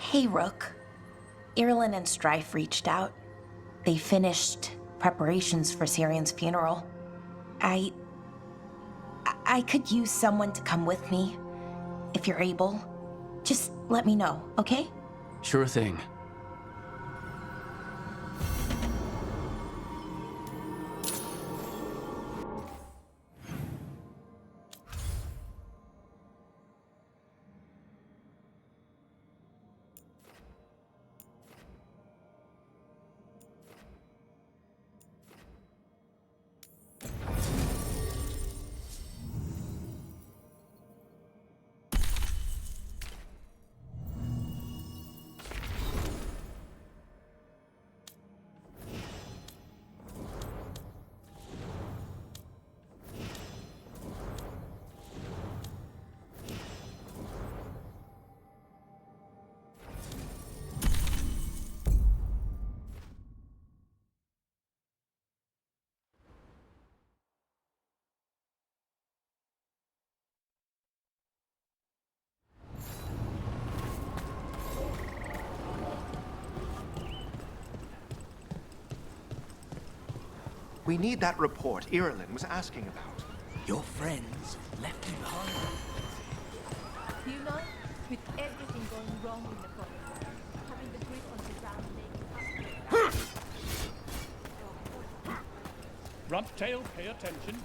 Hey, Rook. Irulan and Strife reached out. They finished preparations for Syrian's funeral. I could use someone to come with me. If you're able, just let me know, okay? Sure thing. We need that report Irulan was asking about. Your friends left you behind. You know, with everything going wrong in the forest, having the grip on the ground making up. Rump tail, pay attention.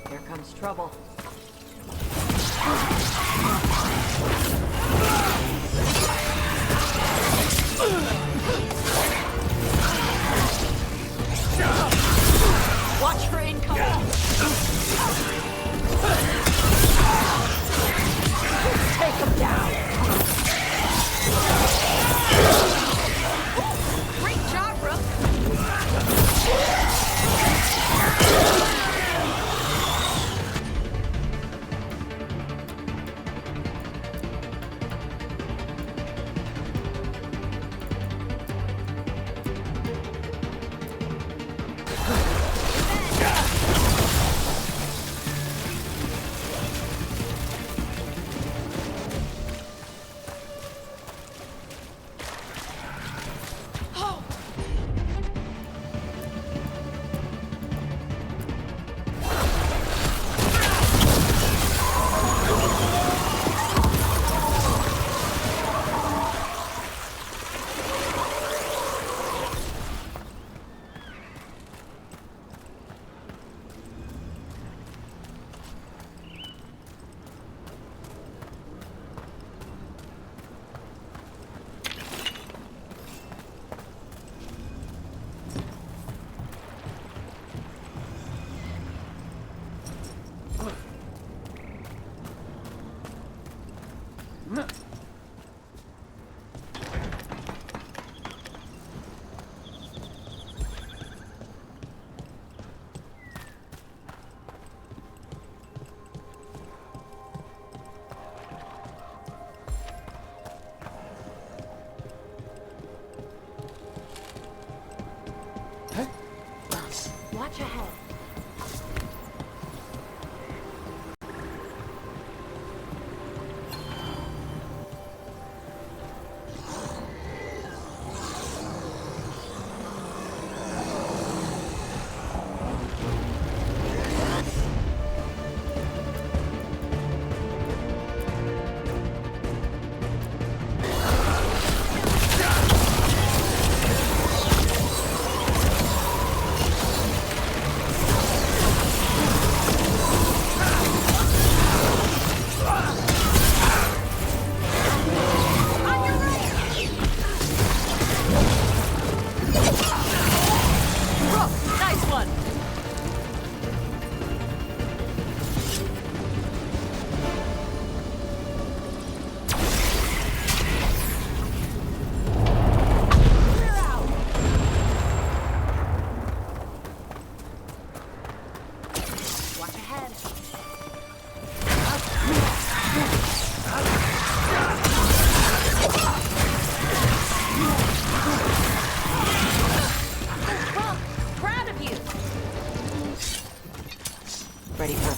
Here comes trouble. Watch for incoming! Take him down! Great job, Rook!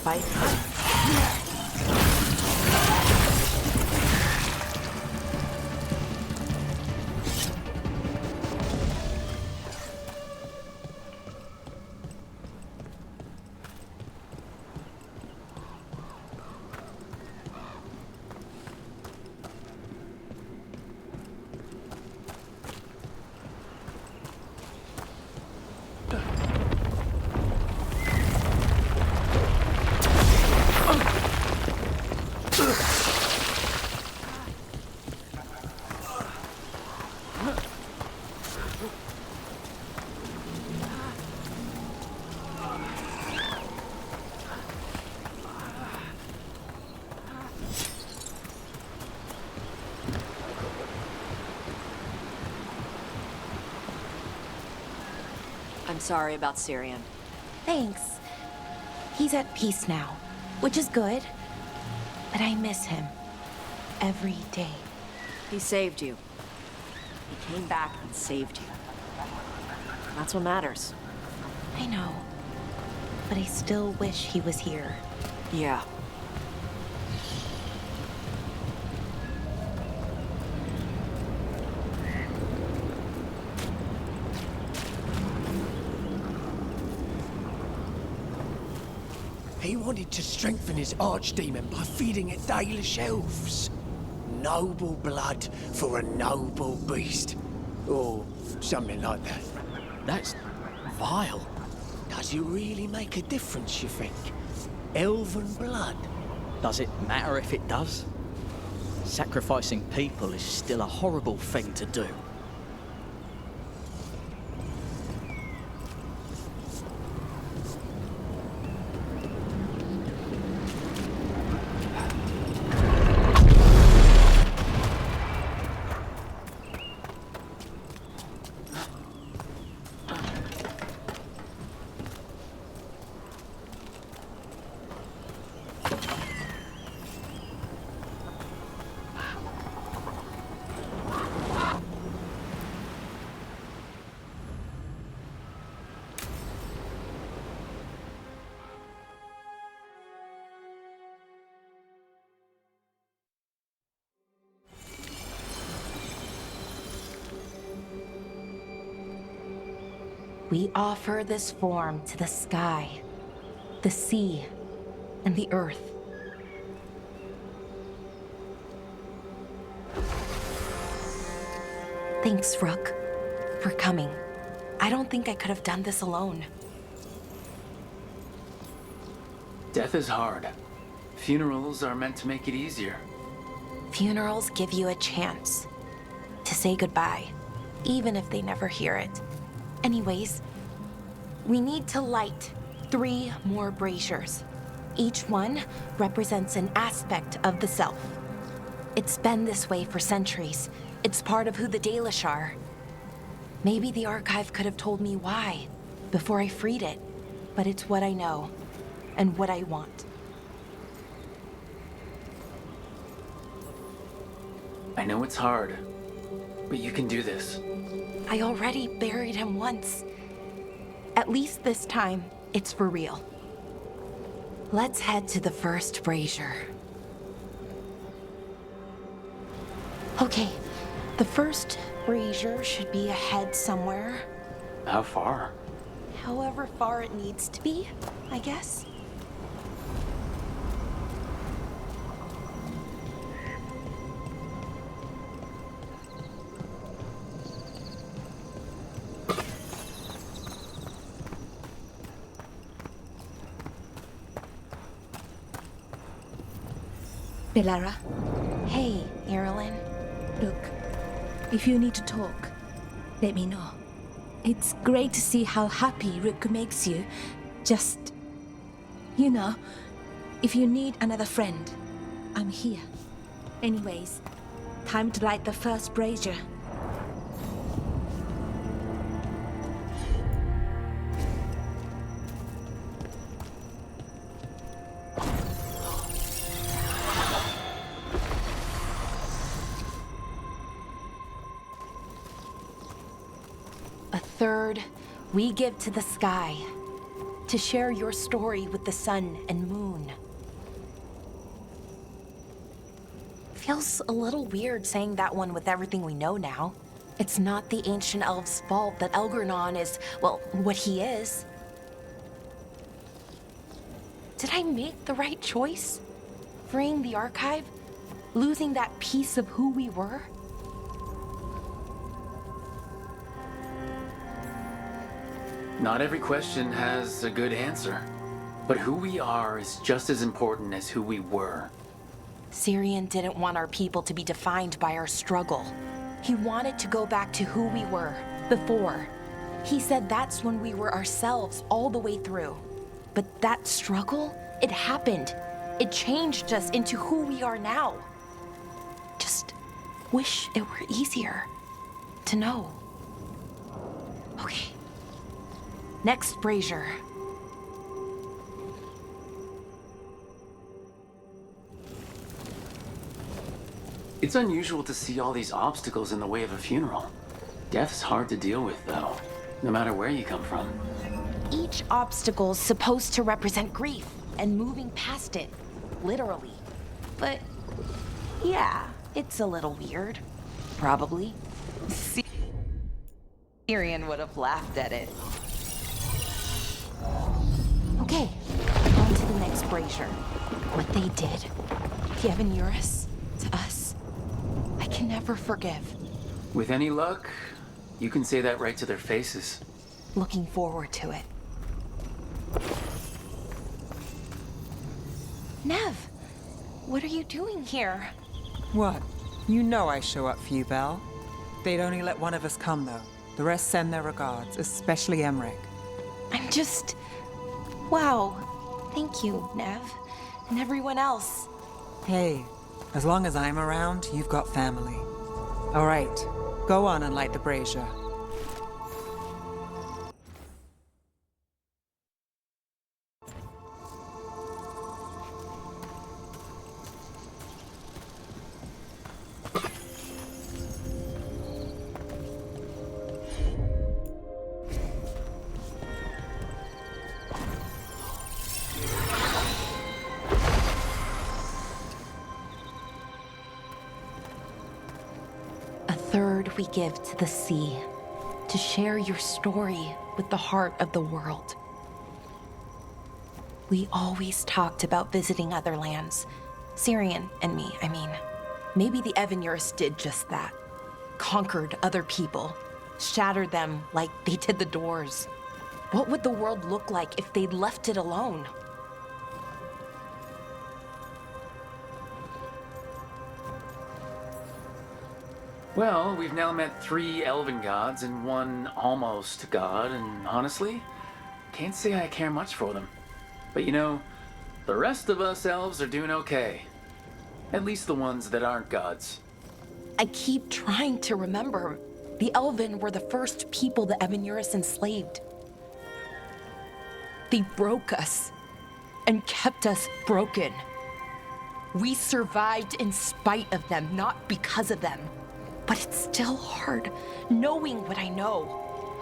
fight? I'm sorry about Syrian. Thanks. He's at peace now, which is good. But I miss him. Every day. He saved you. He came back and saved you. That's what matters. I know. But I still wish he was here. Yeah. He wanted to strengthen his archdemon by feeding it Dalish elves. Noble blood for a noble beast. Or something like that. That's vile. Does it really make a difference, you think? Elven blood? Does it matter if it does? Sacrificing people is still a horrible thing to do. We offer this form to the sky, the sea, and the earth. Thanks, Rook, for coming. I don't think I could have done this alone. Death is hard. Funerals are meant to make it easier. Funerals give you a chance to say goodbye, even if they never hear it. Anyways, we need to light 3 more braziers. Each one represents an aspect of the self. It's been this way for centuries. It's part of who the Dalish are. Maybe the archive could have told me why before I freed it, but it's what I know and what I want. I know it's hard, but you can do this. I already buried him once. At least this time, it's for real. Let's head to the first brazier. Okay, the first brazier should be ahead somewhere. How far? However far it needs to be, I guess. Belara, Hey, Irilyn. look, if you need to talk, let me know. It's great to see how happy Rook makes you. Just, you know, if you need another friend, I'm here. Anyways, time to light the first brazier. A third we give to the sky. to share your story with the sun and moon. Feels a little weird saying that one with everything we know now. It's not the ancient elves' fault that Elgernon is, well, what he is. Did I make the right choice? Freeing the archive? Losing that piece of who we were? Not every question has a good answer. But who we are is just as important as who we were. Syrian didn't want our people to be defined by our struggle. He wanted to go back to who we were before. He said that's when we were ourselves all the way through. But that struggle, it happened. It changed us into who we are now. Just wish it were easier to know. Okay. Next, Brazier. It's unusual to see all these obstacles in the way of a funeral. Death's hard to deal with, though, no matter where you come from. Each obstacle's supposed to represent grief and moving past it, literally. But yeah, it's a little weird. Probably. Syrian would have laughed at it. Okay, on to the next Brazier. What they did, Kevin Eurus, to us, I can never forgive. With any luck, you can say that right to their faces. Looking forward to it. Nev, what are you doing here? What? You know I show up for you, Belle. They'd only let one of us come, though. The rest send their regards, especially Emmerich. I'm just... Wow. Thank you, Nev. And everyone else. Hey, as long as I'm around, you've got family. All right, go on and light the brazier. Third, we give to the sea, to share your story with the heart of the world. We always talked about visiting other lands. Syrian and me, I mean. Maybe the Evanurus did just that. Conquered other people, shattered them like they did the doors. What would the world look like if they'd left it alone? Well, we've now met 3 elven gods and 1 almost god, and honestly, can't say I care much for them. But you know, the rest of us elves are doing okay. At least the ones that aren't gods. I keep trying to remember. The Elven were the first people the Evanurus enslaved. They broke us and kept us broken. We survived in spite of them, not because of them. But it's still hard, knowing what I know.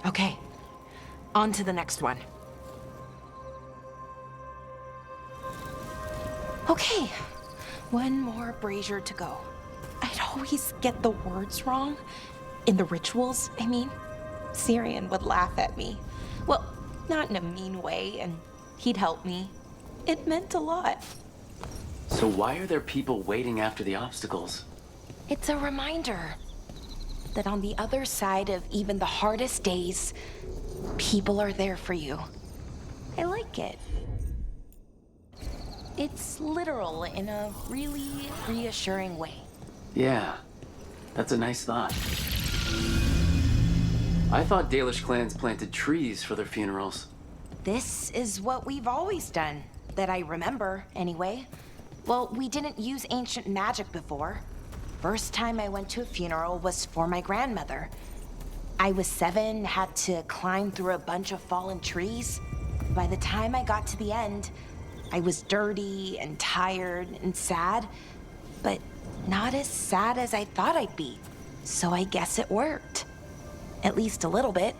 Okay, on to the next one. Okay, one more brazier to go. I'd always get the words wrong. In the rituals, I mean. Syrian would laugh at me. Well, not in a mean way, and he'd help me. It meant a lot. So why are there people waiting after the obstacles? It's a reminder that on the other side of even the hardest days, people are there for you. I like it. It's literal in a really reassuring way. Yeah, that's a nice thought. I thought Dalish clans planted trees for their funerals. This is what we've always done, that I remember, anyway. Well, we didn't use ancient magic before. First time I went to a funeral was for my grandmother. I was 7, had to climb through a bunch of fallen trees. By the time I got to the end, I was dirty and tired and sad, but not as sad as I thought I'd be. So I guess it worked. At least a little bit.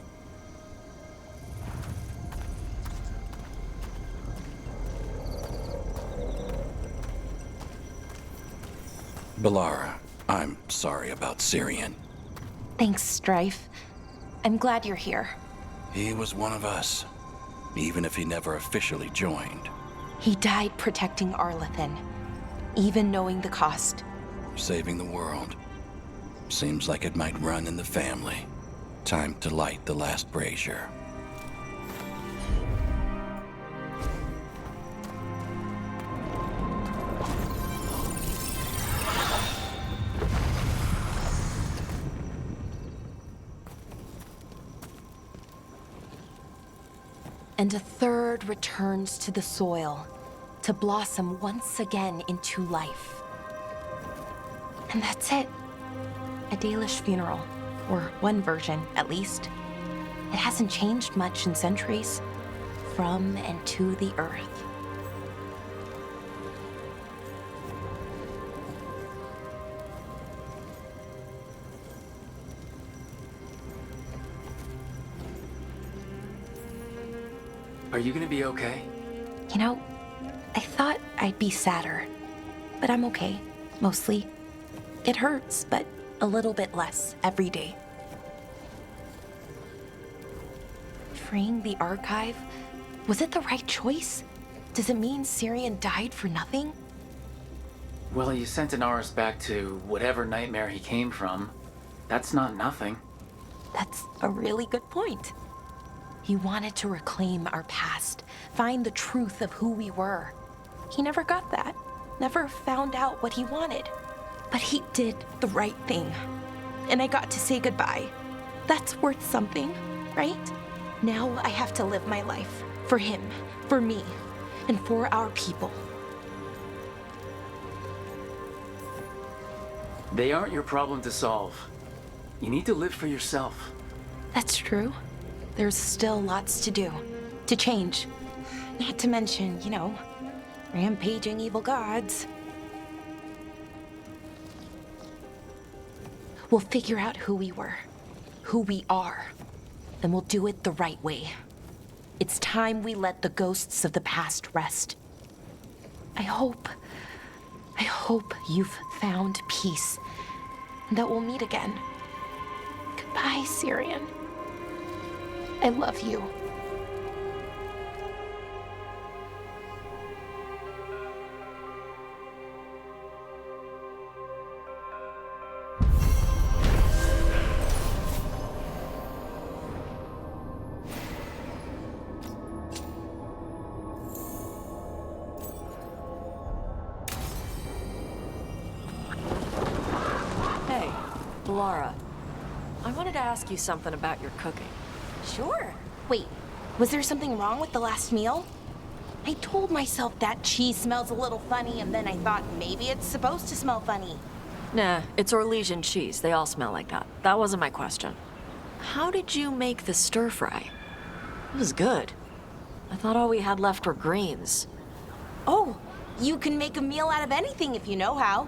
Balara, I'm sorry about Syrian. Thanks, Strife. I'm glad you're here. He was one of us, even if he never officially joined. He died protecting Arlathan, even knowing the cost. Saving the world. Seems like it might run in the family. Time to light the last brazier. And a third returns to the soil, to blossom once again into life. And that's it. A Dalish funeral, or one version, at least. It hasn't changed much in centuries, from and to the earth. Are you gonna be okay? You know, I thought I'd be sadder, but I'm okay, mostly. It hurts, but a little bit less every day. Freeing the archive, was it the right choice? Does it mean Syrian died for nothing? Well, you sent Inaris back to whatever nightmare he came from. That's not nothing. That's a really good point. He wanted to reclaim our past, find the truth of who we were. He never got that, never found out what he wanted. But he did the right thing. And I got to say goodbye. That's worth something, right? Now I have to live my life for him, for me, and for our people. They aren't your problem to solve. You need to live for yourself. That's true. There's still lots to do, to change. Not to mention, rampaging evil gods. We'll figure out who we were, who we are, and we'll do it the right way. It's time we let the ghosts of the past rest. I hope you've found peace, and that we'll meet again. Goodbye, Syrian. I love you. Hey, Balara. I wanted to ask you something about your cooking. Sure. Wait, was there something wrong with the last meal? I told myself that cheese smells a little funny, and then I thought maybe it's supposed to smell funny. Nah, it's Orlesian cheese. They all smell like that. That wasn't my question. How did you make the stir fry? It was good. I thought all we had left were greens. Oh, you can make a meal out of anything if you know how.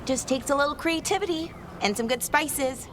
Just takes a little creativity and some good spices.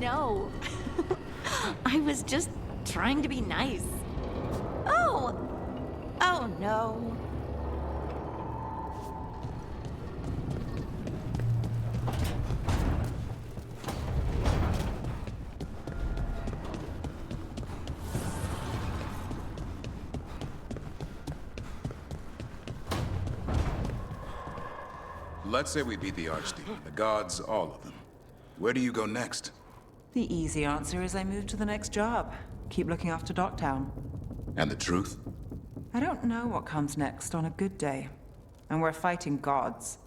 no. I was just trying to be nice. Oh! Oh no. Let's say we beat the Archdemon, the gods, all of them. Where do you go next? The easy answer is I move to the next job. Keep looking after Docktown. And the truth? I don't know what comes next on a good day. And we're fighting gods.